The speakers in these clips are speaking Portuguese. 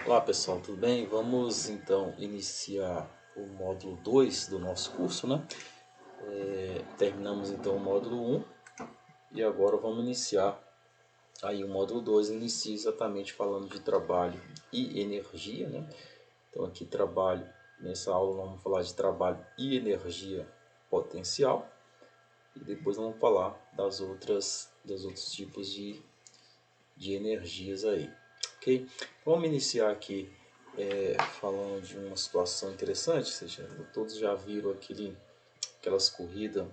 Olá pessoal, tudo bem? Vamos então iniciar o módulo 2 do nosso curso, né? Terminamos então o módulo um e agora vamos iniciar aí o módulo 2 inicia exatamente falando de trabalho e energia, né? Então aqui trabalho, nessa aula nós vamos falar de trabalho e energia potencial e depois vamos falar dos outros tipos de energias aí, ok? Vamos iniciar aqui falando de uma situação interessante. Todos já viram aquelas corridas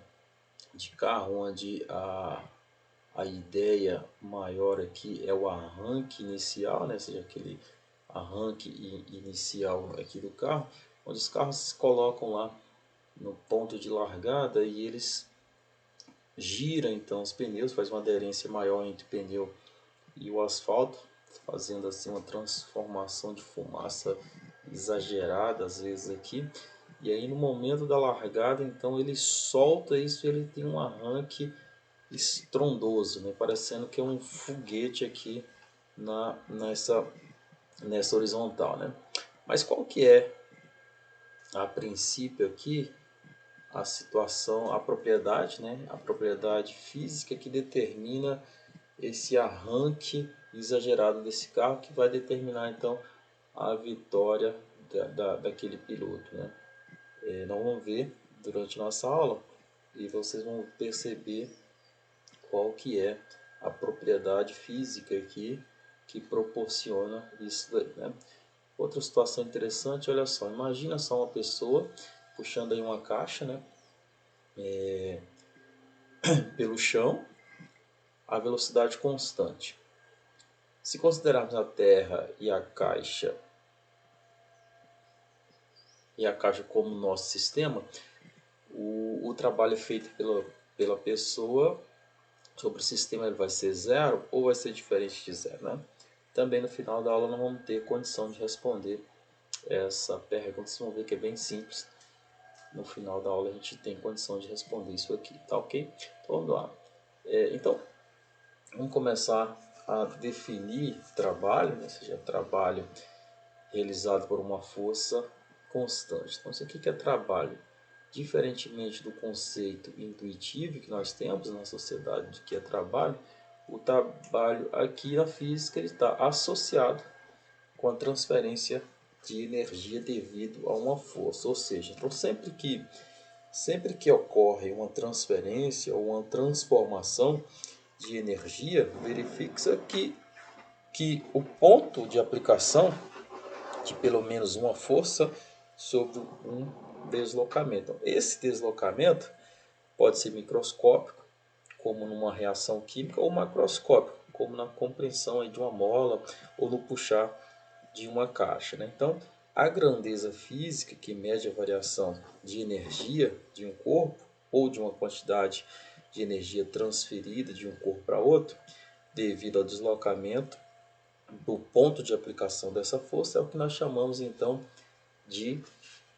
de carro onde a ideia maior aqui é o arranque inicial, né? Ou seja, aquele arranque inicial aqui do carro, onde os carros se colocam lá no ponto de largada e eles giram então os pneus, faz uma aderência maior entre o pneu e o asfalto, fazendo assim uma transformação de fumaça exagerada às vezes aqui. E aí no momento da largada, então ele solta isso, ele tem um arranque estrondoso, né? Parecendo que é um foguete aqui nessa horizontal, né? Mas qual que é a princípio aqui a situação, a propriedade, né? A propriedade física que determina esse arranque exagerado desse carro, que vai determinar então a vitória daquele piloto, né? Nós vamos ver durante nossa aula e vocês vão perceber qual que é a propriedade física aqui que proporciona isso daí, né? Outra situação interessante, olha só, imagina só uma pessoa puxando aí uma caixa, né, pelo chão a velocidade constante. Se considerarmos a Terra e a caixa como nosso sistema, o trabalho é feito pela pessoa sobre o sistema, ele vai ser zero ou vai ser diferente de zero, né? Também no final da aula não vamos ter condição de responder essa pergunta, vocês vão ver que é bem simples. No final da aula a gente tem condição de responder isso aqui, tá ok? Então vamos lá. Então vamos começar a definir trabalho, né? Ou seja, trabalho realizado por uma força constante. Então isso aqui que é trabalho. Diferentemente do conceito intuitivo que nós temos na sociedade de que é trabalho, o trabalho aqui na física está associado com a transferência de energia devido a uma força. Ou seja, então sempre que ocorre uma transferência ou uma transformação de energia, verifica-se que o ponto de aplicação de pelo menos uma força sobre um deslocamento. Então, esse deslocamento pode ser microscópico, como numa reação química, ou macroscópico, como na compressão de uma mola ou no puxar de uma caixa, né? Então, a grandeza física que mede a variação de energia de um corpo ou de uma quantidade de energia transferida de um corpo para outro, devido ao deslocamento do ponto de aplicação dessa força, é o que nós chamamos então de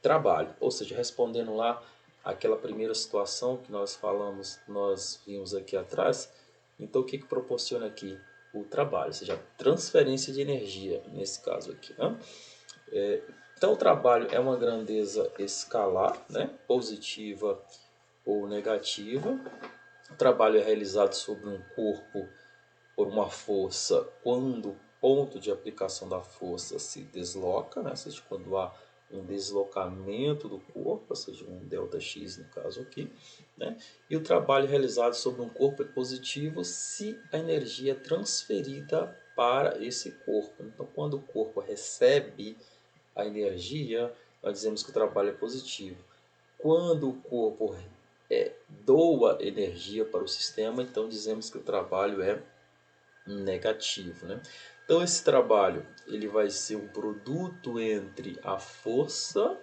trabalho. Ou seja, respondendo lá aquela primeira situação que nós falamos, nós vimos aqui atrás, então o que proporciona aqui? O trabalho, ou seja, a transferência de energia, nesse caso aqui, né? Então o trabalho é uma grandeza escalar, né? Positiva ou negativa. O trabalho é realizado sobre um corpo por uma força quando o ponto de aplicação da força se desloca, né? Ou seja, quando há um deslocamento do corpo, ou seja, um ΔX no caso aqui, né? E o trabalho realizado sobre um corpo é positivo se a energia é transferida para esse corpo. Então, quando o corpo recebe a energia, nós dizemos que o trabalho é positivo. Quando o corpo doa energia para o sistema, então dizemos que o trabalho é negativo, né? Então esse trabalho ele vai ser um produto entre a força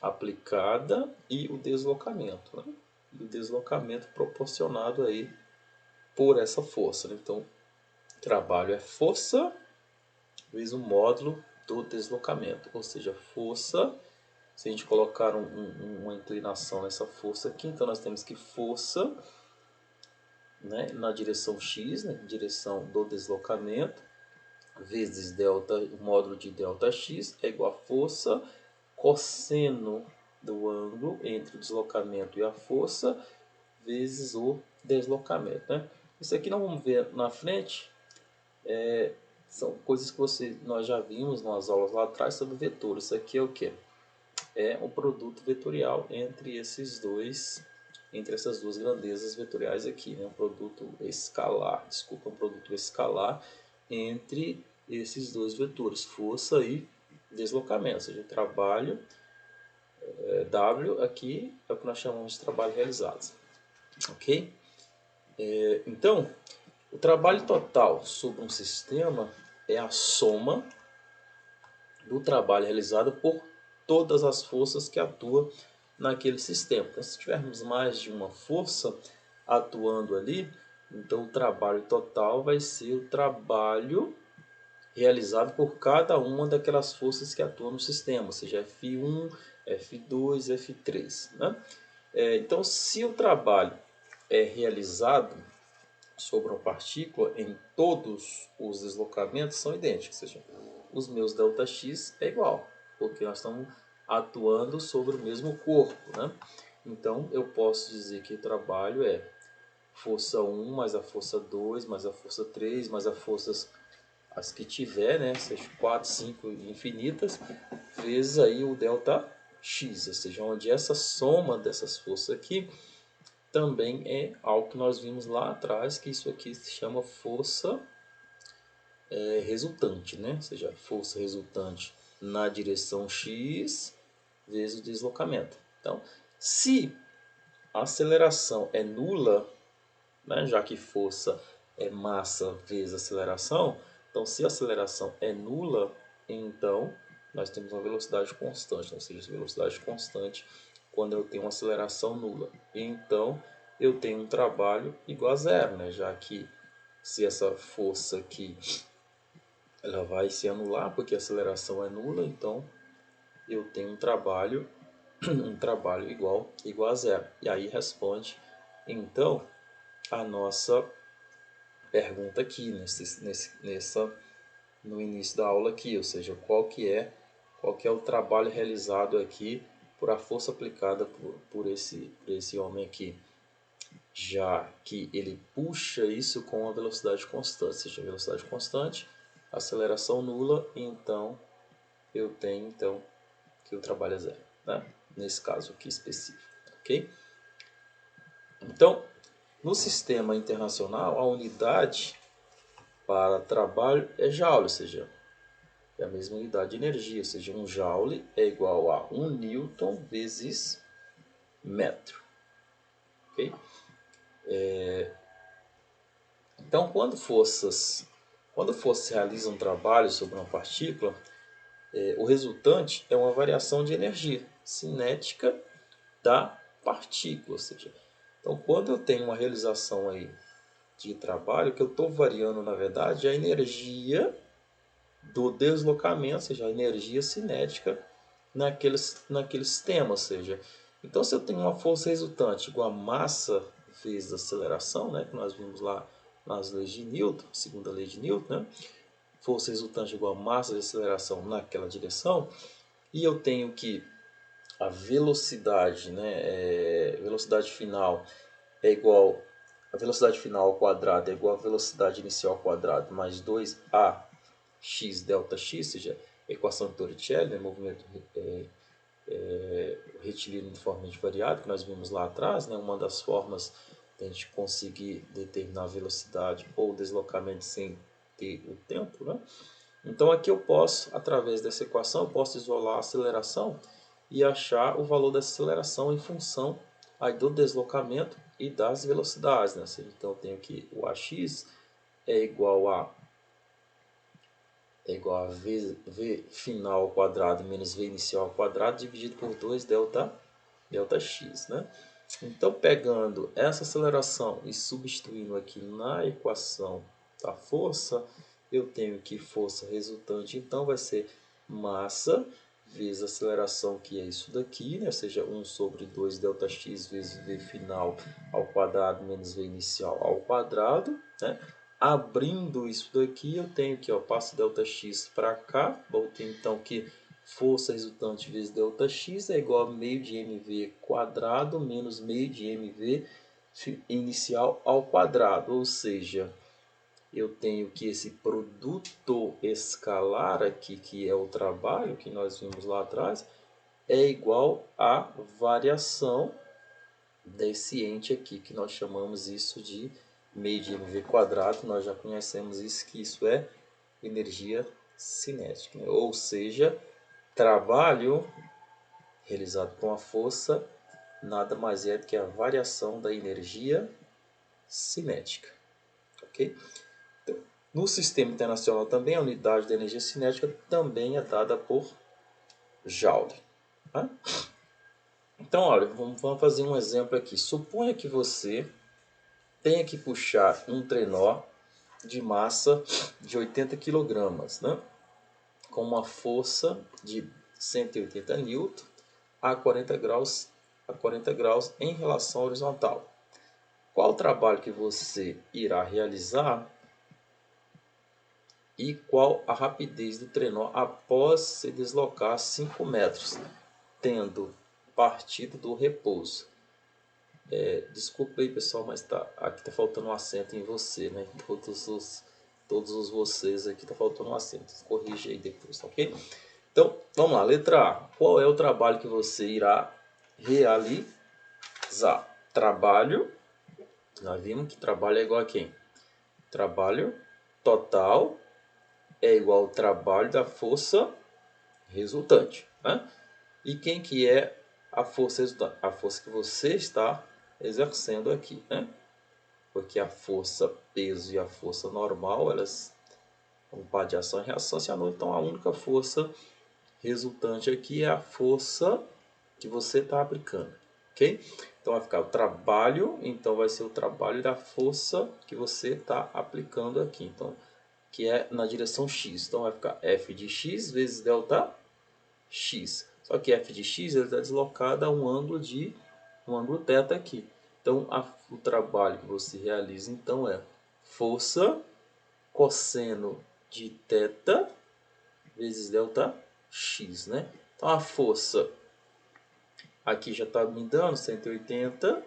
aplicada e o deslocamento, né? E o deslocamento proporcionado aí por essa força, né? Então trabalho é força vezes o módulo do deslocamento, ou seja, força. Se a gente colocar uma inclinação nessa força aqui, então nós temos que força, né, na direção x, né, direção do deslocamento, vezes delta, o módulo de delta x é igual a força cosseno do ângulo entre o deslocamento e a força vezes o deslocamento, né? Isso aqui nós vamos ver na frente, são coisas que nós já vimos nas aulas lá atrás sobre vetores. Isso aqui é o que? É o produto vetorial entre essas duas grandezas vetoriais aqui, né? Um produto escalar, desculpa, um produto escalar entre esses dois vetores, força e deslocamento, ou seja, o trabalho W aqui é o que nós chamamos de trabalho realizado, ok? Então, o trabalho total sobre um sistema é a soma do trabalho realizado por todas as forças que atuam naquele sistema. Então, se tivermos mais de uma força atuando ali, então o trabalho total vai ser o trabalho realizado por cada uma daquelas forças que atuam no sistema, seja F1, F2, F3. Né? Então, se o trabalho é realizado sobre uma partícula em todos os deslocamentos são idênticos, ou seja, os meus ΔX é igual, porque nós estamos atuando sobre o mesmo corpo, né? Então eu posso dizer que o trabalho é força 1 mais a força 2 mais a força 3 mais as forças as que tiver, né? Seja 4, 5 infinitas, vezes aí o ΔX, ou seja, onde essa soma dessas forças aqui também é algo que nós vimos lá atrás, que isso aqui se chama força resultante, né? Ou seja, força resultante na direção x vezes o deslocamento. Então, se a aceleração é nula, né? Já que força é massa vezes aceleração, então se a aceleração é nula, então nós temos uma velocidade constante, ou seja, velocidade constante quando eu tenho uma aceleração nula. Então eu tenho um trabalho igual a zero, né? Já que se essa força aqui ela vai se anular porque a aceleração é nula, então eu tenho um trabalho igual a zero. E aí responde então a nossa pergunta aqui no início da aula aqui, ou seja, qual que é o trabalho realizado aqui por a força aplicada por esse homem aqui, já que ele puxa isso com uma velocidade constante, ou seja, velocidade constante, aceleração nula, então eu tenho então que o trabalho é zero, né? Nesse caso aqui específico, ok? Então, no sistema internacional, a unidade para trabalho é joule, ou seja, é a mesma unidade de energia, ou seja, um joule é igual a 1 newton vezes metro, ok? Então, quando forças realizam um trabalho sobre uma partícula, o resultante é uma variação de energia cinética da partícula, ou seja, então quando eu tenho uma realização aí de trabalho, que eu estou variando na verdade é a energia do deslocamento, ou seja, a energia cinética naquele sistema, ou seja, então se eu tenho uma força resultante igual a massa vezes aceleração, né, que nós vimos lá nas leis de Newton, segunda lei de Newton, né, força resultante igual a massa vezes aceleração naquela direção, e eu tenho que a velocidade, né, velocidade final é igual a velocidade final ao quadrado é igual a velocidade inicial ao quadrado mais 2a x delta x, ou seja, a equação de Torricelli, né, movimento retilíneo uniformemente variado, que nós vimos lá atrás, né, uma das formas de a gente conseguir determinar a velocidade ou deslocamento sem ter o tempo, né? Então aqui eu posso, através dessa equação, eu posso isolar a aceleração e achar o valor da aceleração em função aí do deslocamento e das velocidades, né? Então eu tenho que o AX é igual a v final ao quadrado menos v inicial ao quadrado dividido por 2 delta x, né? Então pegando essa aceleração e substituindo aqui na equação da força, eu tenho que força resultante então vai ser massa vezes aceleração, que é isso daqui, né? Ou seja, 1 sobre 2 ΔX vezes v final ao quadrado menos v inicial ao quadrado, né? Abrindo isso daqui, eu tenho aqui, ó, passo ΔX para cá, botei então que força resultante vezes ΔX é igual a meio de mv quadrado menos meio de mv inicial ao quadrado, ou seja, eu tenho que esse produto escalar aqui, que é o trabalho que nós vimos lá atrás, é igual à variação desse ente aqui, que nós chamamos isso de meio de mv quadrado. Nós já conhecemos isso, que isso é energia cinética, né? Ou seja, trabalho realizado com a força nada mais é do que a variação da energia cinética, ok? Então, no sistema internacional também a unidade da energia cinética também é dada por Joule, tá? Então, olha, vamos fazer um exemplo aqui. Suponha que você tenha que puxar um trenó de massa de 80 kg, né? Com uma força de 180 N a 40 graus em relação horizontal. Qual o trabalho que você irá realizar e qual a rapidez do trenó após se deslocar 5 metros, tendo partido do repouso? Desculpa aí, pessoal, mas aqui está faltando um acento em você, né? Todos os vocês aqui está faltando um acento. Corrige aí depois, tá ok? Então, vamos lá. Letra A. Qual é o trabalho que você irá realizar? Trabalho. Nós vimos que trabalho é igual a quem? Trabalho total é igual ao trabalho da força resultante, né? E quem que é a força resultante? A força que você está exercendo aqui, né? Porque a força peso e a força normal, elas vão par de ação e reação se anulam. Então a única força resultante aqui é a força que você está aplicando, ok? Então vai ficar o trabalho, então vai ser o trabalho da força que você está aplicando aqui, então que é na direção x. Então vai ficar F de x vezes delta x. Só que F de x está deslocado a um ângulo θ aqui. Então o trabalho que você realiza então é força cosseno de θ vezes delta x, né? Então a força aqui já está me dando 180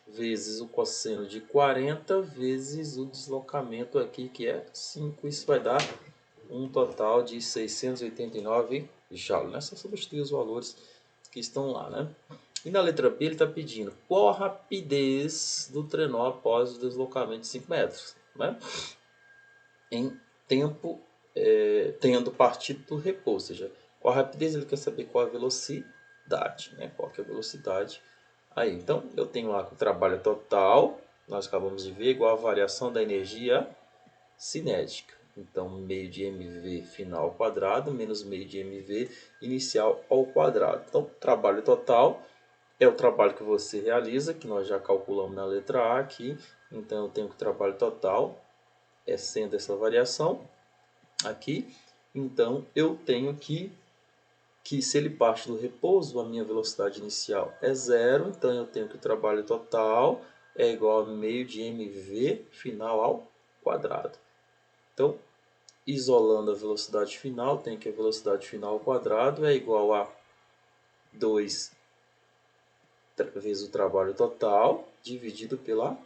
vezes o cosseno de 40 vezes o deslocamento aqui, que é 5. Isso vai dar um total de 689 joules, né? Só substituir os valores que estão lá, né? E na letra B ele está pedindo qual a rapidez do trenó após o deslocamento de 5 metros, né? Em tempo, tendo partido do repouso, ou seja, qual a rapidez, ele quer saber qual a velocidade, né? Qual que é a velocidade aí. Então, eu tenho lá o trabalho total, nós acabamos de ver, igual a variação da energia cinética. Então, meio de mv final ao quadrado menos meio de mv inicial ao quadrado. Então, trabalho total é o trabalho que você realiza, que nós já calculamos na letra A aqui. Então, eu tenho que o trabalho total é sendo essa variação aqui. Então, eu tenho que se ele parte do repouso, a minha velocidade inicial é zero. Então, eu tenho que o trabalho total é igual a meio de mv final ao quadrado. Então, isolando a velocidade final, tem que a velocidade final ao quadrado é igual a 2 vezes o trabalho total dividido pela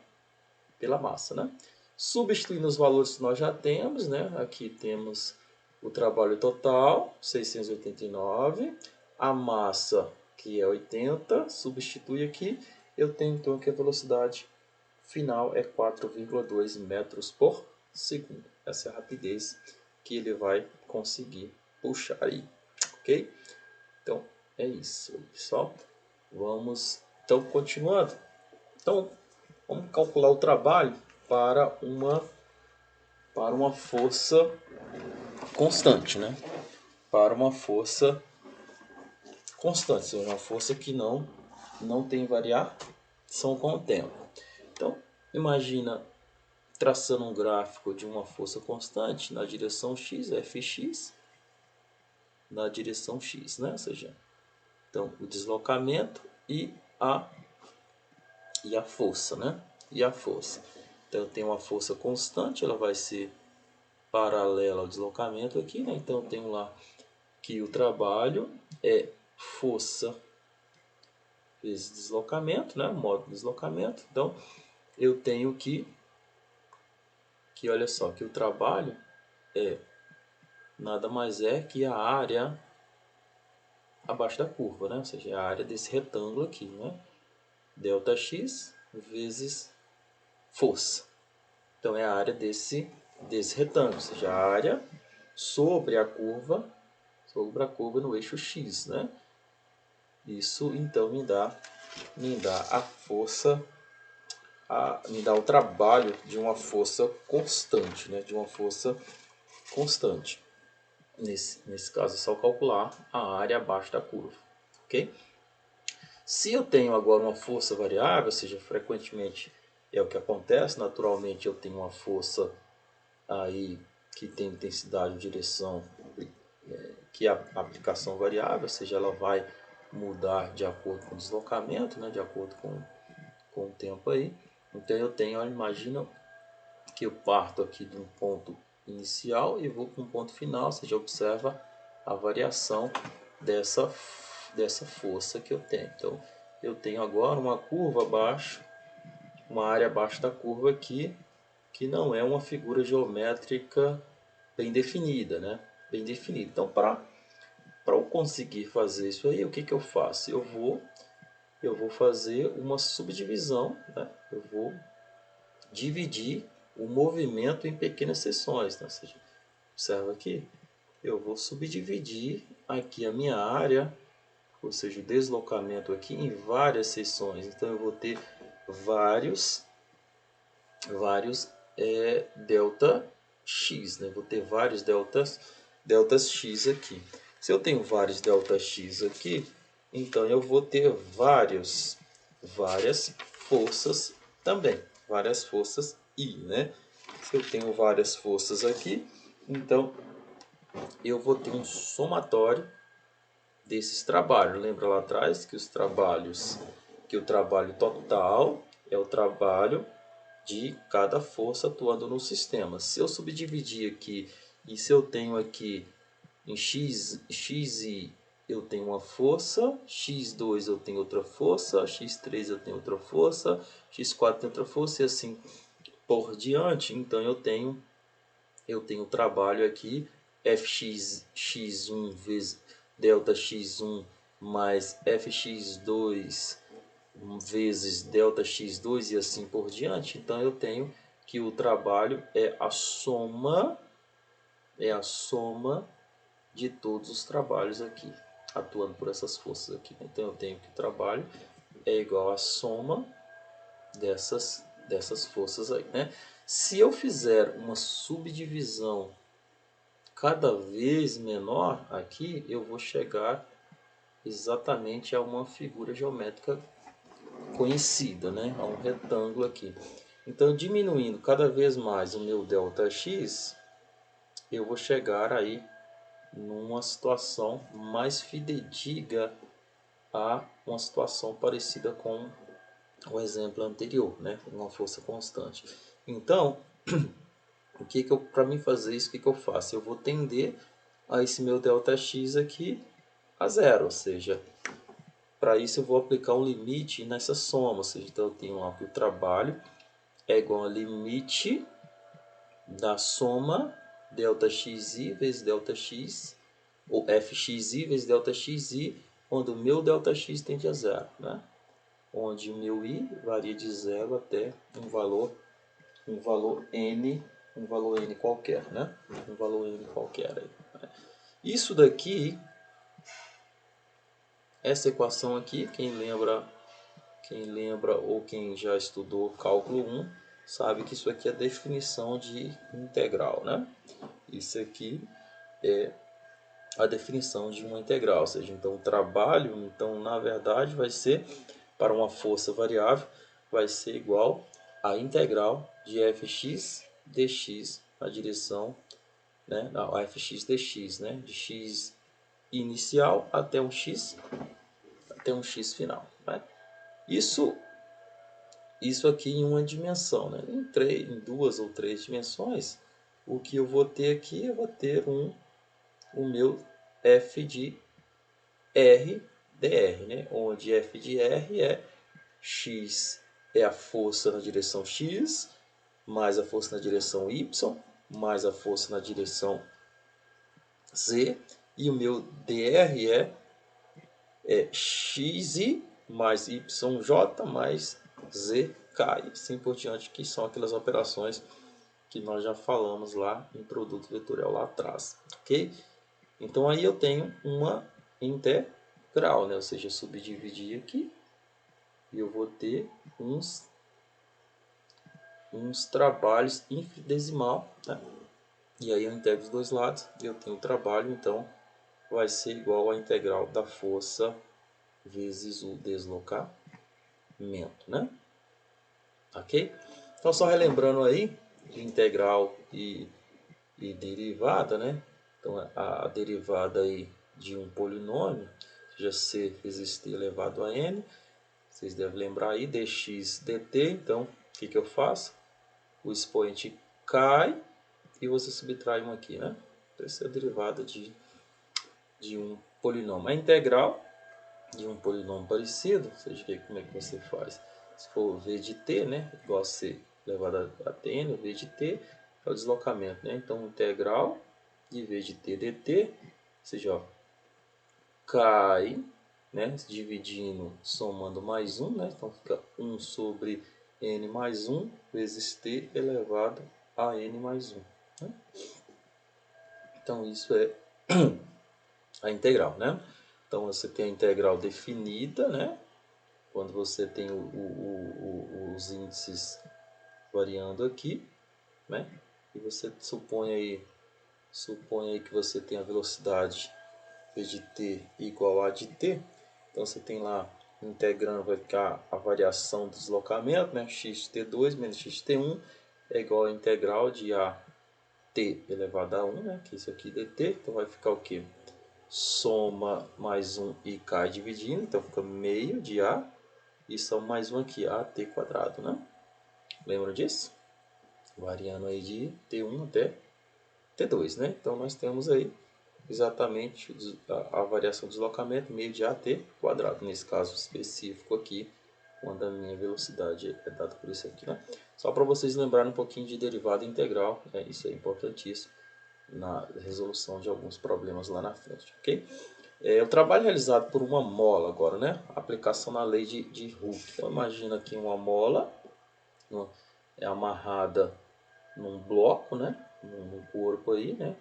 massa, né? Substituindo os valores que nós já temos, né? Aqui temos o trabalho total, 689, a massa, que é 80, substitui aqui, eu tenho então que a velocidade final é 4,2 metros por segundo. Essa é a rapidez que ele vai conseguir puxar aí, ok? Então, é isso, pessoal. Vamos, então, continuando. Então, vamos calcular o trabalho para uma força constante, né? Para uma força constante, seja, uma força que não tem variação com o tempo. Então, imagina traçando um gráfico de uma força constante na direção x, Fx, na direção x, né? Ou seja, então o deslocamento e a força, né? E a força. Então eu tenho uma força constante, ela vai ser paralela ao deslocamento aqui, né? Então eu tenho lá que o trabalho é força vezes deslocamento, né? O modo de deslocamento. Então eu tenho que olha só, que o trabalho é nada mais é que a área abaixo da curva, né? Ou seja, a área desse retângulo aqui, né? Delta x vezes força. Então é a área desse retângulo, ou seja, a área sobre a curva no eixo x, né? Isso então me dá a força, me dá o trabalho de uma força constante, né? De uma força constante. Nesse caso é só calcular a área abaixo da curva, ok? Se eu tenho agora uma força variável, ou seja, frequentemente é o que acontece, naturalmente eu tenho uma força aí que tem intensidade e direção, que é a aplicação variável, ou seja, ela vai mudar de acordo com o deslocamento, né, de acordo com o tempo aí. Então eu tenho, imagina que eu parto aqui de um ponto inicial e vou para um ponto final, ou seja, observa a variação dessa força que eu tenho. Então eu tenho agora uma curva abaixo, uma área abaixo da curva aqui, que não é uma figura geométrica bem definida, né? Bem definida. Então para eu conseguir fazer isso aí, o que eu faço? Eu vou fazer uma subdivisão, né? Eu vou dividir o movimento em pequenas seções, né? Ou seja, observa aqui, eu vou subdividir aqui a minha área, ou seja, o deslocamento aqui em várias seções. Então eu vou ter vários delta x, né? Vou ter vários deltas x aqui. Se eu tenho vários delta x aqui, então eu vou ter várias forças também, várias forças I, né? Se eu tenho várias forças aqui, então eu vou ter um somatório desses trabalhos. Lembra lá atrás que o trabalho total é o trabalho de cada força atuando no sistema. Se eu subdividir aqui e se eu tenho aqui em xi eu tenho uma força, x2 eu tenho outra força, x3 eu tenho outra força, x4 tem outra força e assim por diante. Então eu tenho trabalho aqui fx1 vezes delta x1 mais fx2 vezes delta x2 e assim por diante. Então eu tenho que o trabalho é a soma de todos os trabalhos aqui, atuando por essas forças aqui. Então eu tenho que o trabalho é igual à soma dessas forças aí, né? Se eu fizer uma subdivisão cada vez menor aqui, eu vou chegar exatamente a uma figura geométrica conhecida, né? A um retângulo aqui. Então, diminuindo cada vez mais o meu ΔX, eu vou chegar aí numa situação mais fidedigna a uma situação parecida com o exemplo anterior, né? Uma força constante. Então, para mim fazer isso, o que eu faço? Eu vou tender a esse meu ΔX aqui a zero, ou seja, para isso eu vou aplicar um limite nessa soma, ou seja, então eu tenho lá que o trabalho é igual a limite da soma ΔXi vezes ΔX, ou fxi vezes ΔXi, onde o meu ΔX tende a zero, né? Onde o meu i varia de zero até um valor n, qualquer, né? Um valor n qualquer aí. Isso daqui, essa equação aqui, quem lembra ou quem já estudou cálculo 1, sabe que isso aqui é definição de integral, né? Isso aqui é a definição de uma integral, ou seja, então o trabalho, então na verdade vai ser, para uma força variável, vai ser igual à integral de fx dx na direção, né, a fx dx, né, de x inicial até um x final, né? Isso isso aqui em uma dimensão, né? Em duas ou três dimensões, o que eu vou ter aqui, eu vou ter o meu f de r dr, né? Onde f de r é x é a força na direção x, mais a força na direção y, mais a força na direção z, e o meu dr é xi mais yj mais zk, e assim por diante, que são aquelas operações que nós já falamos lá em produto vetorial lá atrás, ok? Então aí eu tenho uma integral, né? Ou seja, eu subdividir aqui e eu vou ter uns trabalhos infinitesimal, né? E aí eu integro os dois lados e eu tenho o trabalho, então vai ser igual à integral da força vezes o deslocamento, né? Ok? Então só relembrando aí de integral e derivada, né? Então a derivada aí de um polinômio, seja c vezes t elevado a n, vocês devem lembrar aí dx dt. Então o que eu faço? O expoente cai e você subtrai um aqui, né? Então, essa é a derivada de um polinômio. A integral de um polinômio parecido, seja como é que você faz. Se for v de t, né, igual a c elevado a tn, o v de t é o deslocamento, né? Então, integral de v de t dt, ou seja, ó, cai, né, dividindo, somando mais 1, né? Então, fica 1 sobre n mais 1 vezes t elevado a n mais 1. Né? Então, isso é a integral, né? Então, você tem a integral definida, né? Quando você tem os índices variando aqui, né? E você supõe aí que você tem a velocidade v de t igual a de t. Então você tem lá, integrando, vai ficar a variação do deslocamento, né? X de t2 menos x de t1 é igual a integral de a t elevado a 1, né? Que é isso aqui dt. Então vai ficar o quê? Soma mais 1 e k dividindo, então fica meio de a. E só mais um aqui, at quadrado, né? Lembra disso? Variando aí de t1 até t2, né? Então nós temos aí exatamente a variação do deslocamento meio de at quadrado, nesse caso específico aqui, quando a minha velocidade é dada por isso aqui, né? Só para vocês lembrarem um pouquinho de derivada integral, né? Isso é importantíssimo na resolução de alguns problemas lá na frente, ok? O trabalho realizado por uma mola agora, né? Aplicação na lei de Hooke. Então imagina aqui uma mola é amarrada num bloco, né? Num corpo aí, né?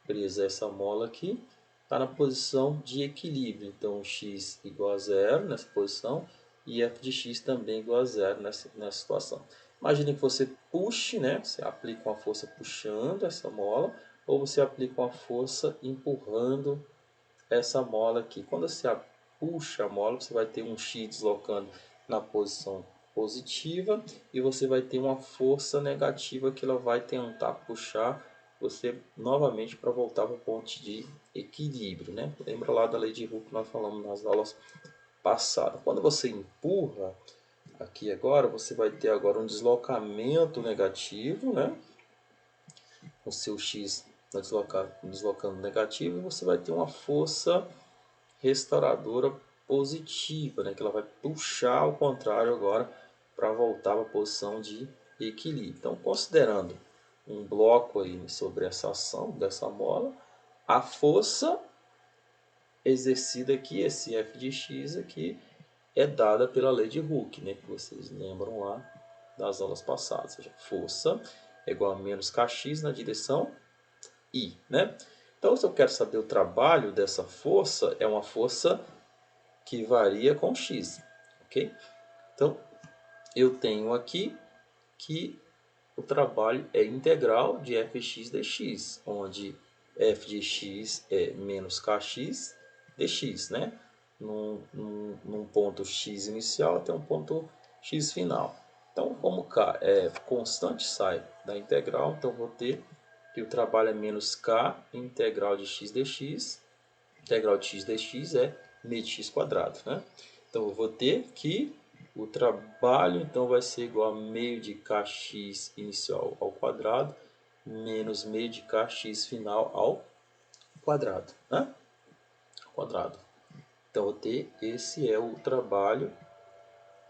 Presa essa mola aqui, está na posição de equilíbrio. Então x igual a zero nessa posição e f de x também igual a zero nessa situação. Imagine que você puxe, né? Você aplica uma força puxando essa mola ou você aplica uma força empurrando essa mola aqui. Quando você puxa a mola, você vai ter um x deslocando na posição positiva e você vai ter uma força negativa que ela vai tentar puxar você novamente para voltar para o ponto de equilíbrio, né? Lembra lá da lei de Hooke que nós falamos nas aulas passadas. Quando você empurra aqui agora, você vai ter agora um deslocamento negativo, né? O seu x está deslocando negativo e você vai ter uma força restauradora positiva, né? Que ela vai puxar ao contrário agora para voltar para a posição de equilíbrio. Então, considerando um bloco aí sobre essa ação dessa mola, a força exercida aqui, esse f de x aqui, é dada pela lei de Hooke, né? Que vocês lembram lá das aulas passadas. Ou seja, força é igual a menos kx na direção I, né? Então, se eu quero saber o trabalho dessa força, é uma força que varia com x, ok? Então, eu tenho aqui que o trabalho é integral de fx dx, onde f de x é menos kx dx, né? Num ponto x inicial até um ponto x final. Então, como k é constante, sai da integral, então vou ter que o trabalho é menos k integral de x dx, integral de x dx é meio de x quadrado, né? Então eu vou ter que O trabalho, então, vai ser igual a meio de kx inicial ao quadrado, menos meio de kx final ao quadrado, né? Quadrado. Então, esse é o trabalho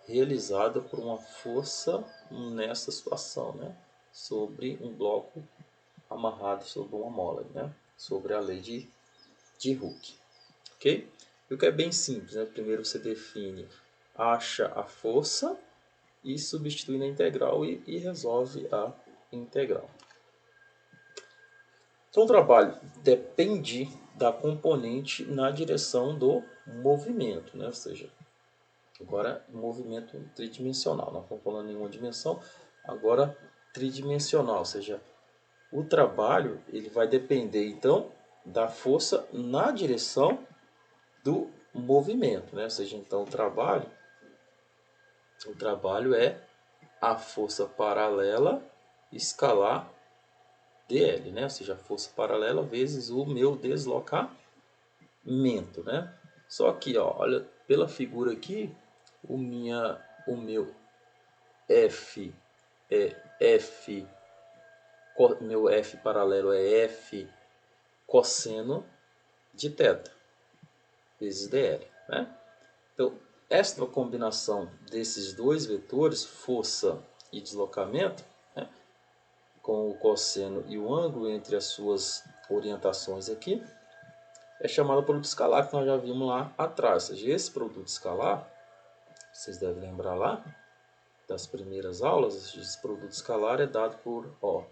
realizado por uma força nessa situação, né? Sobre um bloco amarrado sobre uma mola, né? Sobre a lei de Hooke, ok? E o que é bem simples, né? Primeiro você define, acha a força e substitui na integral e resolve a integral. Então o trabalho depende da componente na direção do movimento, né? Ou seja, agora movimento tridimensional, não estamos falando em uma dimensão, agora tridimensional, ou seja, o trabalho ele vai depender então da força na direção do movimento, né? Ou seja, então o trabalho é a força paralela escalar dl, né? Ou seja, a força paralela vezes o meu deslocamento, né? Só que, ó, olha, pela figura aqui, o meu F é F, meu F paralelo é F cosseno de θ vezes dl, né? Então, esta combinação desses dois vetores, força e deslocamento, né, com o cosseno e o ângulo entre as suas orientações aqui, é chamada produto escalar, que nós já vimos lá atrás. Ou seja, esse produto escalar, vocês devem lembrar lá das primeiras aulas, esse produto escalar é dado por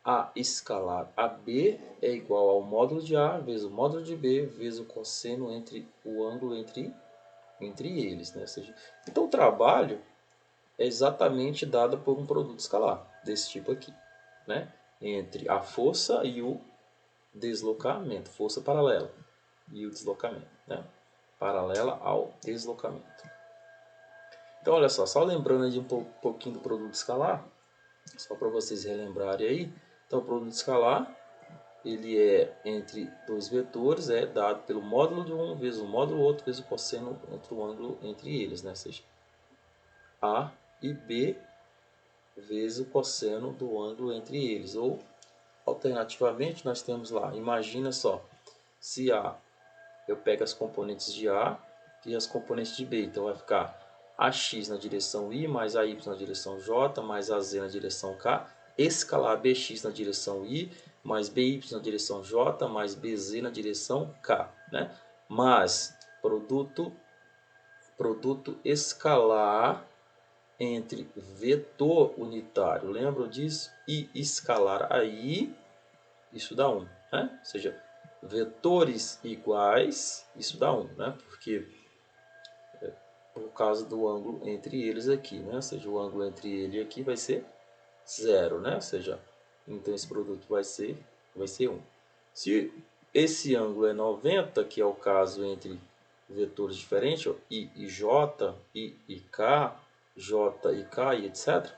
A escalar AB é igual ao módulo de A vezes o módulo de B vezes o cosseno entre o ângulo entre eles, né? Ou seja, então o trabalho é exatamente dado por um produto escalar desse tipo aqui, né? Entre a força e o deslocamento, força paralela e o deslocamento, né? Paralela ao deslocamento. Então olha só lembrando de um pouquinho do produto escalar, só para vocês relembrarem aí. Então o produto escalar ele é entre dois vetores, é dado pelo módulo de um vezes o módulo do outro vezes o cosseno entre o ângulo entre eles, né? Ou seja, A e B vezes o cosseno do ângulo entre eles. Ou, alternativamente, nós temos lá, imagina só, se A, eu pego as componentes de A e as componentes de B. Então vai ficar AX na direção I, mais AY na direção J, mais AZ na direção K, escalar BX na direção I, mais BY na direção J, mais BZ na direção K, né? Mas produto escalar entre vetor unitário, lembram disso? E escalar aí, isso dá 1, né? Ou seja, vetores iguais, isso dá 1, né? Porque por causa do ângulo entre eles aqui, né? Ou seja, o ângulo entre ele aqui vai ser 0, né? Ou seja, então esse produto vai ser 1. Se esse ângulo é 90, que é o caso entre vetores diferentes, ó, I e J, I e K, J e K e etc.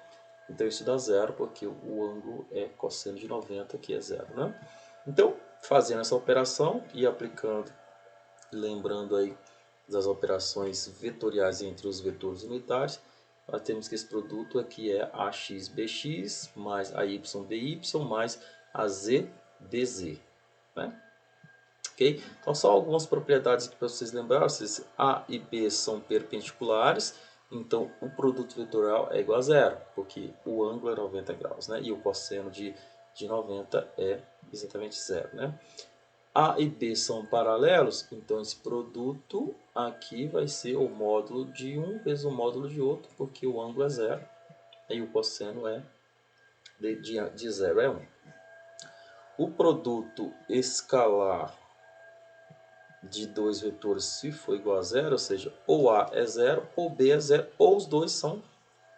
Então isso dá 0, porque o ângulo é cosseno de 90, que é 0, né? Então, fazendo essa operação e aplicando, lembrando aí das operações vetoriais entre os vetores unitários, nós temos que esse produto aqui é AXBX mais AYBY mais AZBZ, né? Okay? Então, só algumas propriedades aqui para vocês lembrarem. A e B são perpendiculares, então o produto vetorial é igual a zero, porque o ângulo é 90 graus, né? E o cosseno de 90 é exatamente zero, né? A e B são paralelos, então esse produto aqui vai ser o módulo de um vezes o módulo de outro, porque o ângulo é zero e o cosseno é de 0 é 1. O produto escalar de dois vetores se for igual a zero, ou seja, ou A é zero, ou B é zero, ou os dois são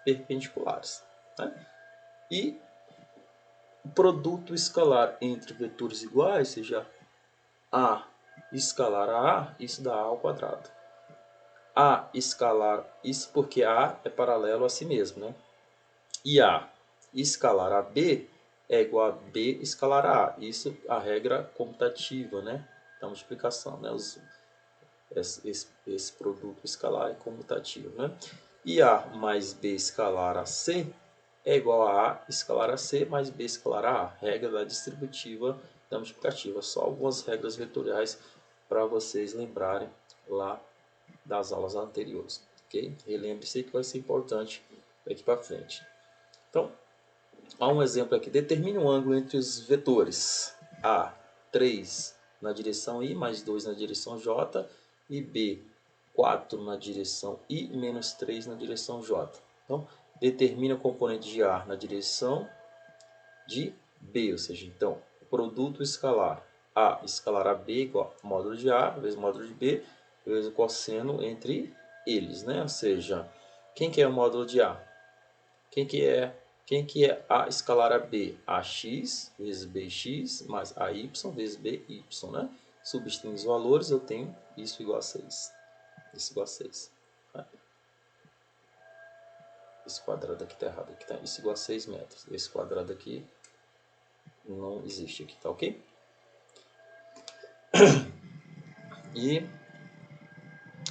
perpendiculares, né? E o produto escalar entre vetores iguais, ou seja, A escalar a A, isso dá A ao quadrado. A escalar, isso porque A é paralelo a si mesmo, né? E A escalar a B é igual a B escalar a A. Isso é a regra comutativa, né? Da multiplicação, né? esse produto escalar é comutativo, né? E A mais B escalar a C é igual a A escalar a C mais B escalar a A. Regra da distributiva da multiplicativa. Só algumas regras vetoriais para vocês lembrarem lá das aulas anteriores. Ok? Relembre-se que vai ser importante daqui para frente. Então, há um exemplo aqui. Determine um ângulo entre os vetores. A, 3 na direção I, mais 2 na direção J. E B, 4 na direção I, menos 3 na direção J. Então, determine o componente de A na direção de B. Ou seja, então, o produto escalar A escalar a B igual a módulo de A vezes módulo de B vezes o cosseno entre eles, né? Ou seja, quem que é o módulo de A? Quem que é A escalar a B? AX vezes BX mais AY vezes BY, né? Substituindo os valores, eu tenho isso igual a 6. Isso igual a 6. Né? Esse quadrado aqui está errado. Aqui tá isso igual a 6 metros. Esse quadrado aqui não existe aqui, tá ok? E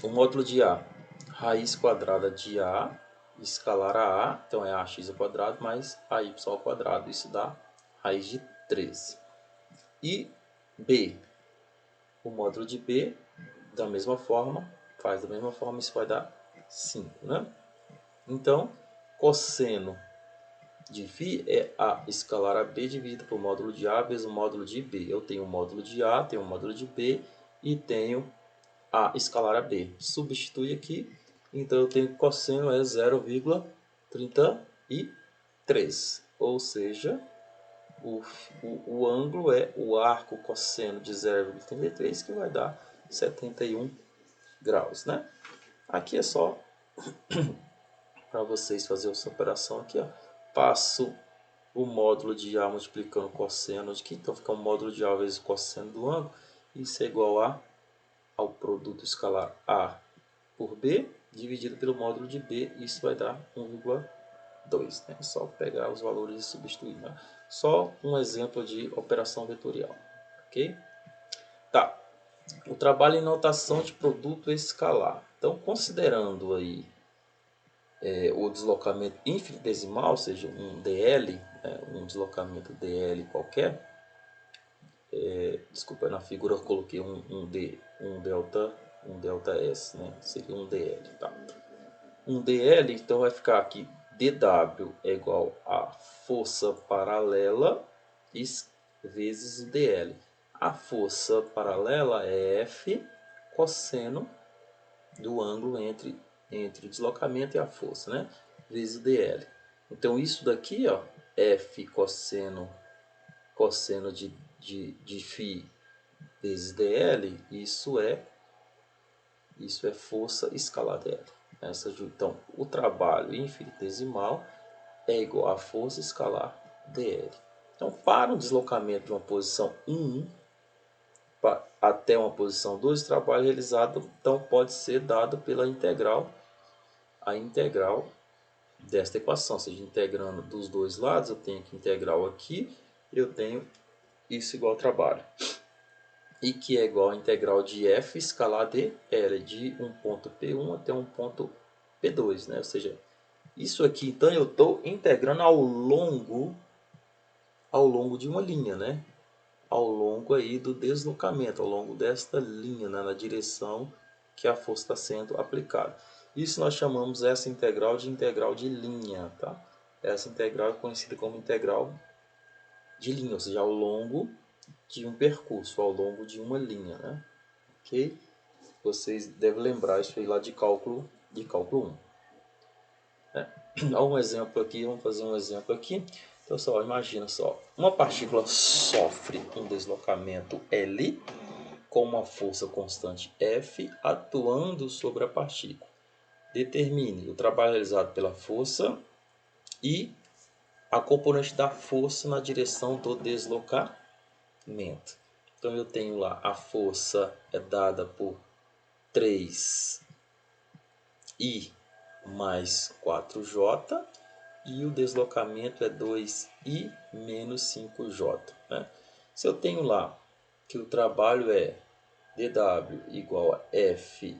o módulo de A, raiz quadrada de A, escalar a A, então é AX ao quadrado mais AY ao quadrado, isso dá raiz de 13. E B, o módulo de B, da mesma forma, faz da mesma forma, isso vai dar 5, né? Então, cosseno de φ é A escalar a B dividido por módulo de A vezes o módulo de B. Eu tenho o módulo de A, tenho o módulo de B e tenho A escalar a B. Substitui aqui, então eu tenho que cosseno é 0,33, ou seja, o ângulo é o arco cosseno de 0,33, que vai dar 71 graus, né? Aqui é só para vocês fazerem essa operação aqui, ó. Passo o módulo de A multiplicando o cosseno aqui, então fica o módulo de A vezes o cosseno do ângulo, isso é igual ao produto escalar A por B, dividido pelo módulo de B, isso vai dar 1,2, né? É só pegar os valores e substituir, né? Só um exemplo de operação vetorial, ok? Tá, o trabalho em notação de produto escalar. Então, considerando aí o deslocamento infinitesimal, ou seja, um DL, um deslocamento DL qualquer, desculpa, na figura eu coloquei um delta S, né? Seria um DL, tá? Um DL, então vai ficar aqui dW é igual a força paralela vezes o DL. A força paralela é F cosseno do ângulo entre o deslocamento e a força, né? Vezes o DL. Então isso daqui, ó, F cosseno de φ vezes DL, isso é força escalar DL. Então, o trabalho infinitesimal é igual a força escalar dl. Então, para um deslocamento de uma posição 1 até uma posição 2, o trabalho realizado então, pode ser dado pela integral, a integral desta equação. Ou seja, integrando dos dois lados, eu tenho aqui integral aqui, eu tenho isso igual ao trabalho. E que é igual a integral de f escalar dl, de um ponto P1 até um ponto P2, né? Ou seja, isso aqui, então, eu estou integrando ao longo de uma linha, né? Ao longo aí do deslocamento, ao longo desta linha, né? Na direção que a força está sendo aplicada. Isso nós chamamos essa integral de linha, tá? Essa integral é conhecida como integral de linha, ou seja, ao longo de um percurso, ao longo de uma linha, né? Ok? Vocês devem lembrar isso aí lá de cálculo 1. Olha um exemplo aqui, vamos fazer um exemplo aqui. Então, só imagina só, uma partícula sofre um deslocamento L com uma força constante F atuando sobre a partícula. Determine o trabalho realizado pela força e a componente da força na direção do deslocamento. Então, eu tenho lá a força é dada por 3I mais 4J e o deslocamento é 2i menos 5j. Né? Se eu tenho lá que o trabalho é dW igual a F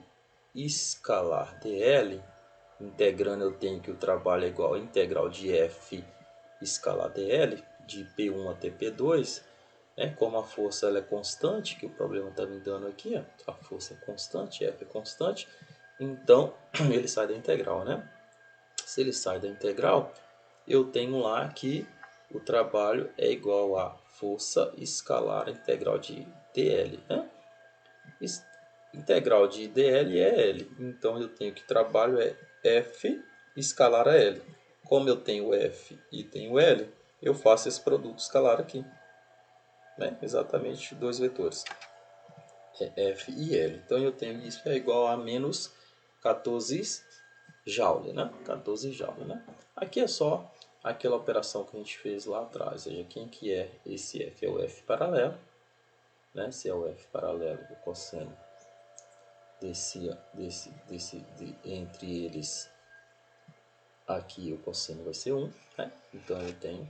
escalar dL, integrando eu tenho que o trabalho é igual a integral de F escalar dL, de P1 até P2, né? Como a força ela é constante, que o problema está me dando aqui, ó, a força é constante, F é constante, então ele sai da integral, né? Se ele sai da integral, eu tenho lá que o trabalho é igual a força escalar integral de dL, né? Integral de dl é L, então eu tenho que trabalho é F escalar a L. Como eu tenho F e tenho L, eu faço esse produto escalar aqui, né? Exatamente dois vetores, é F e L. Então eu tenho isso que é igual a menos 14 Joule, né? 14 Joule, né? Aqui é só aquela operação que a gente fez lá atrás, ou seja, quem que é esse F? É o F paralelo, né? Se é o F paralelo, o cosseno entre eles, aqui o cosseno vai ser 1, né? Então eu tenho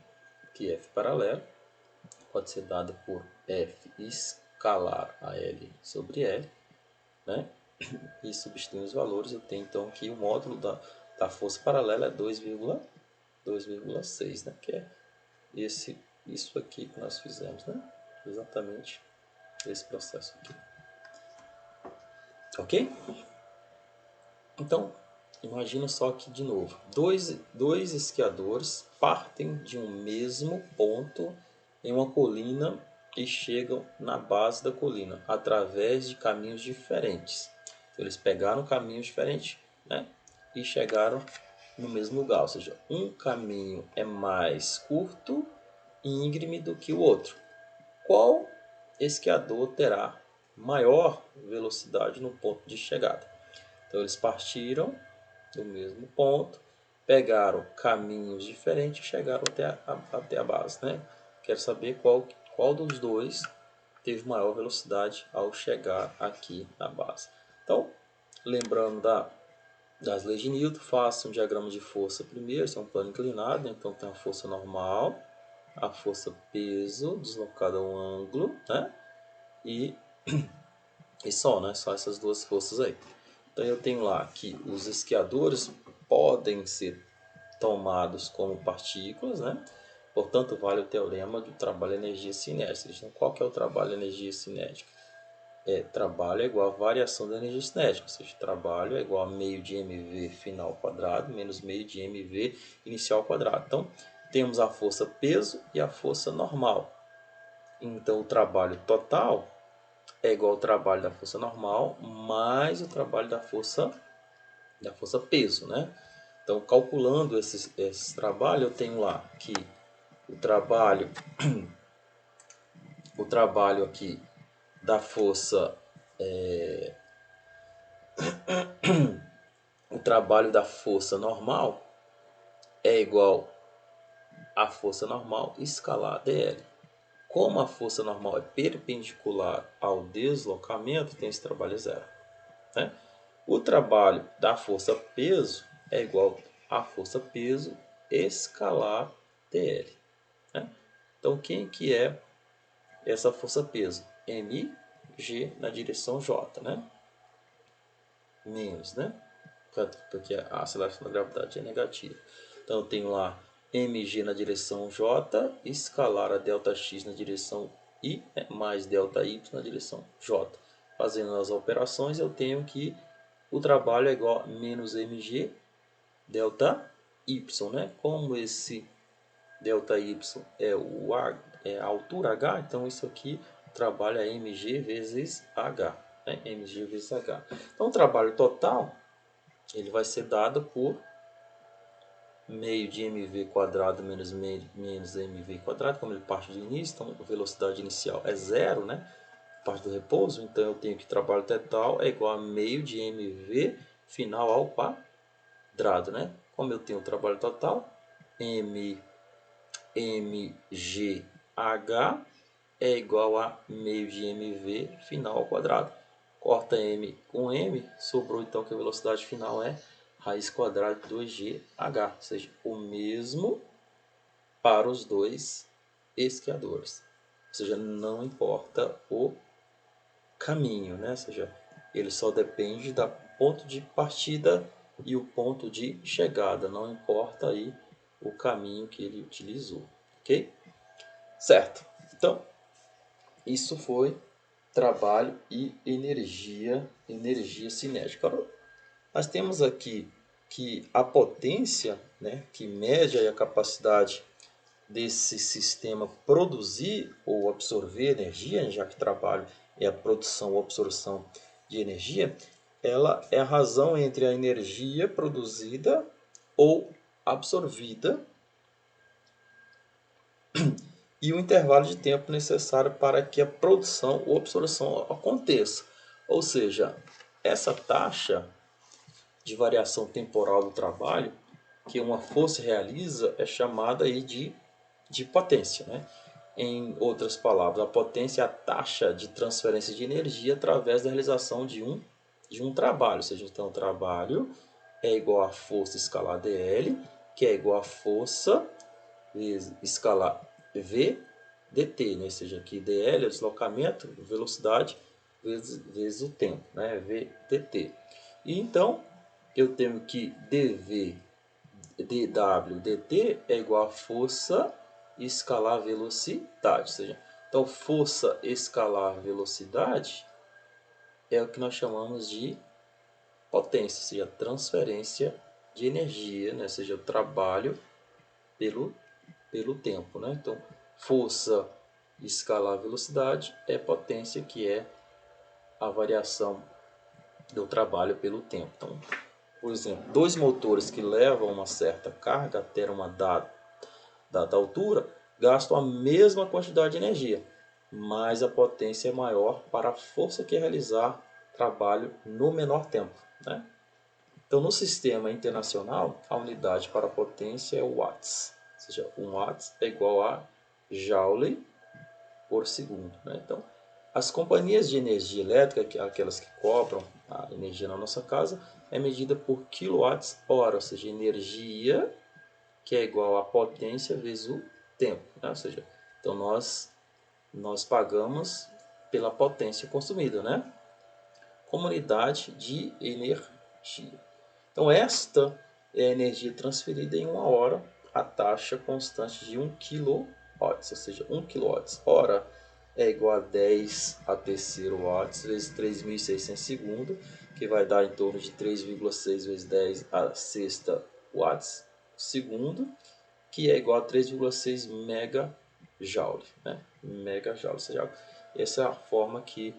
que F paralelo pode ser dado por F escalar a L sobre L, né? E substituindo os valores, eu tenho então que o módulo da força paralela é 2,6, né? Que é isso aqui que nós fizemos, né? Exatamente esse processo aqui. Ok? Então, imagina só que, de novo, dois esquiadores partem de um mesmo ponto em uma colina e chegam na base da colina através de caminhos diferentes. Então, eles pegaram caminhos diferentes, né, e chegaram no mesmo lugar. Ou seja, um caminho é mais curto e íngreme do que o outro. Qual esquiador terá maior velocidade no ponto de chegada? Então eles partiram do mesmo ponto, pegaram caminhos diferentes e chegaram até a base, né? Quero saber qual dos dois teve maior velocidade ao chegar aqui na base. Então, lembrando das leis de Newton, faça um diagrama de força primeiro, isso é um plano inclinado, né? Então tem a força normal, a força peso deslocada a um ângulo, né? E só, né? Só essas duas forças aí. Então eu tenho lá que os esquiadores podem ser tomados como partículas, né? Portanto, vale o teorema do trabalho de energia cinética. Então, qual que é o trabalho de energia cinética? Trabalho é igual a variação da energia cinética, ou seja, trabalho é igual a meio de mv final quadrado menos meio de mv inicial quadrado. Então, temos a força peso e a força normal. Então, o trabalho total é igual ao trabalho da força normal mais o trabalho da força peso, né? Então, calculando esse trabalho, eu tenho lá que o trabalho aqui da força, o trabalho da força normal é igual à força normal escalar dl. Como a força normal é perpendicular ao deslocamento, tem esse trabalho zero, né? O trabalho da força peso é igual à força peso escalar dl, né? Então, quem que é essa força peso? mg na direção j, né? Menos, né? Porque a aceleração da gravidade é negativa. Então, eu tenho lá mg na direção j, escalar a ΔX na direção i, né? Mais ΔY na direção j. Fazendo as operações, eu tenho que o trabalho é igual a menos mg ΔY, né? Como esse ΔY é a altura h, então isso aqui o trabalho é mg vezes h, né? mg vezes h. Então o trabalho total ele vai ser dado por meio de mv quadrado menos mv quadrado, como ele parte do início, então a velocidade inicial é zero, né? Parte do repouso, então eu tenho que o trabalho total é igual a meio de mv final ao quadrado, né? Como eu tenho o trabalho total, mgh é igual a meio de mv final ao quadrado. Corta m com m, sobrou então que a velocidade final é raiz quadrada de 2gh, ou seja, o mesmo para os dois esquiadores. Ou seja, não importa o caminho, né? Ou seja, ele só depende do ponto de partida e o ponto de chegada, não importa aí o caminho que ele utilizou, ok? Certo, então isso foi trabalho e energia cinética. Agora, nós temos aqui que a potência, né, que mede a capacidade desse sistema produzir ou absorver energia, já que trabalho é a produção ou absorção de energia, ela é a razão entre a energia produzida ou absorvida e o intervalo de tempo necessário para que a produção ou absorção aconteça. Ou seja, essa taxa de variação temporal do trabalho que uma força realiza é chamada aí de potência, né? Em outras palavras, a potência é a taxa de transferência de energia através da realização de um trabalho. Ou seja, então o trabalho é igual a força escalar dL, que é igual a força escalar V dt, né? Ou seja, aqui dL é o deslocamento, velocidade vezes o tempo, né? V dt. E então eu tenho que dV dW dt é igual a força escalar velocidade. Ou seja, então força escalar velocidade é o que nós chamamos de potência, ou seja, transferência de energia, né? Ou seja, o trabalho pelo tempo, né? Então, força escalar velocidade é potência, que é a variação do trabalho pelo tempo. Então, por exemplo, dois motores que levam uma certa carga até uma dada altura gastam a mesma quantidade de energia, mas a potência é maior para a força que realizar trabalho no menor tempo, né? Então, no sistema internacional, a unidade para a potência é o watts, ou seja, 1 watts é igual a joule por segundo, né? Então, as companhias de energia elétrica, que aquelas que cobram a energia na nossa casa, é medida por quilowatts-hora, ou seja, energia que é igual a potência vezes o tempo, né? Ou seja, então nós pagamos pela potência consumida, né? Como unidade de energia. Então esta é a energia transferida em uma hora, a taxa constante de 1 kW, ou seja, 1 kW hora é igual a 10 a terceiro watts vezes 3.600 segundos, que vai dar em torno de 3,6 vezes 10 a sexta watts segundo, que é igual a 3,6 megajoule, né? Megajoule, ou seja, essa é a forma que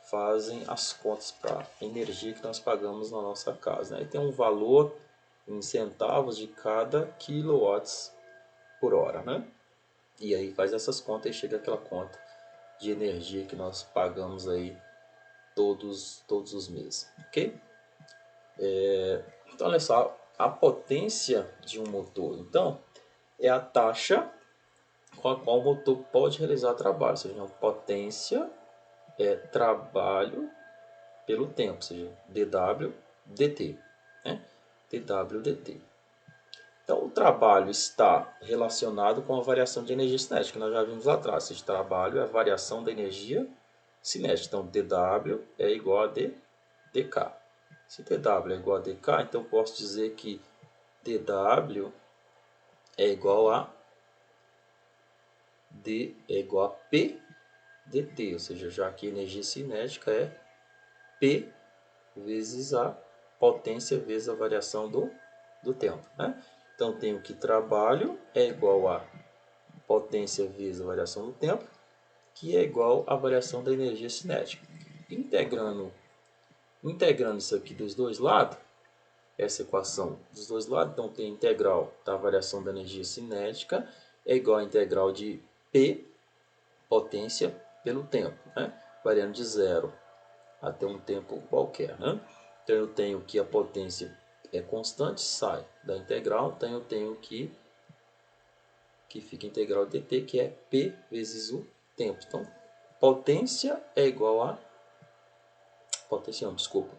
fazem as contas para a energia que nós pagamos na nossa casa, né? E tem um valor em centavos de cada quilowatts por hora, né? E aí faz essas contas e chega aquela conta de energia que nós pagamos aí todos os meses, ok? Então olha só, a potência de um motor, então, é a taxa com a qual o motor pode realizar trabalho, ou seja, a potência é trabalho pelo tempo, ou seja, dW dt, né? dW dt. Então, o trabalho está relacionado com a variação de energia cinética, que nós já vimos lá atrás. Ou seja, trabalho é a variação da energia cinética. Então, dW é igual a dk. Se dW é igual a dk, então posso dizer que dW é igual a D é igual a P dt, ou seja, já que a energia cinética é P vezes a potência vezes a variação do tempo, né? Então, tenho que trabalho é igual a potência vezes a variação do tempo, que é igual à variação da energia cinética. Integrando isso aqui dos dois lados, essa equação dos dois lados, então tem a integral da variação da energia cinética é igual à integral de P, potência, pelo tempo, né? Variando de zero até um tempo qualquer, né? Então eu tenho que a potência é constante, sai da integral, então eu tenho que fica integral dt, que é P vezes o tempo. Então, potência é igual a potência não, desculpa.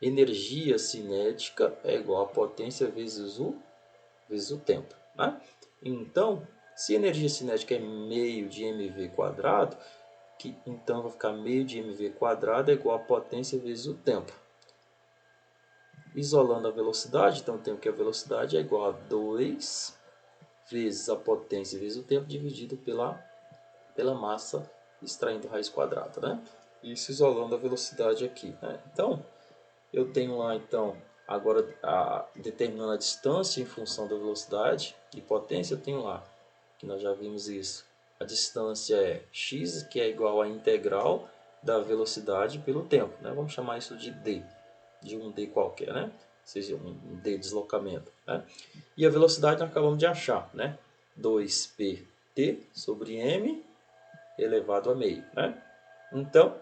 Energia cinética é igual a potência vezes o tempo, né? Então, se energia cinética é meio de mv quadrado, que então vai ficar meio de mv quadrado é igual a potência vezes o tempo. Isolando a velocidade, então o tempo que a velocidade é igual a 2 vezes a potência vezes o tempo dividido pela massa extraindo raiz quadrada, né? Isso isolando a velocidade aqui, né? Então, eu tenho lá, então, agora determinando a distância em função da velocidade e potência, eu tenho lá, que nós já vimos isso. A distância é x, que é igual à integral da velocidade pelo tempo, né? Vamos chamar isso de d, de um d qualquer, né? Ou seja, um d deslocamento, né? E a velocidade nós acabamos de achar, né? 2pt sobre m elevado a meio, né? Então,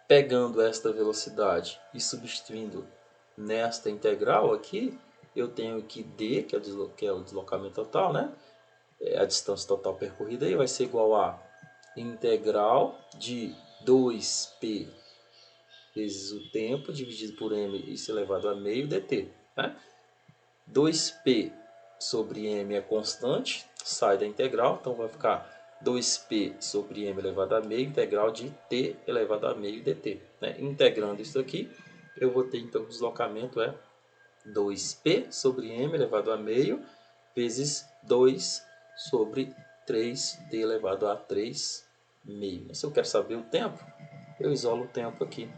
pegando esta velocidade e substituindo nesta integral aqui, eu tenho aqui d, que é o deslocamento total, né? A distância total percorrida aí vai ser igual a integral de 2p vezes o tempo dividido por m, isso elevado a meio dt, né? 2p sobre m é constante, sai da integral, então vai ficar 2p sobre m elevado a meio, integral de t elevado a meio dt. Né? Integrando isso aqui, eu vou ter então o deslocamento é 2p sobre m elevado a meio vezes 2 sobre 3t elevado a 3 meio. Mas se eu quero saber o tempo, eu isolo o tempo aqui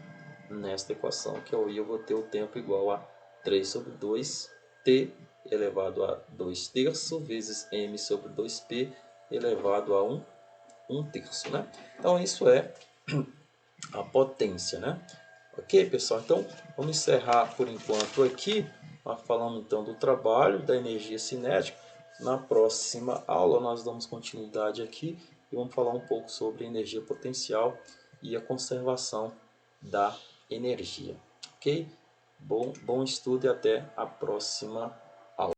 nesta equação, que aí eu vou ter o tempo igual a 3 sobre 2t elevado a 2 terços vezes m sobre 2p elevado a 1 terço, né? Então isso é a potência, né? Ok, pessoal? Então vamos encerrar por enquanto aqui, falando então do trabalho da energia cinética. Na próxima aula nós damos continuidade aqui e vamos falar um pouco sobre energia potencial e a conservação da energia. Ok? Bom estudo e até a próxima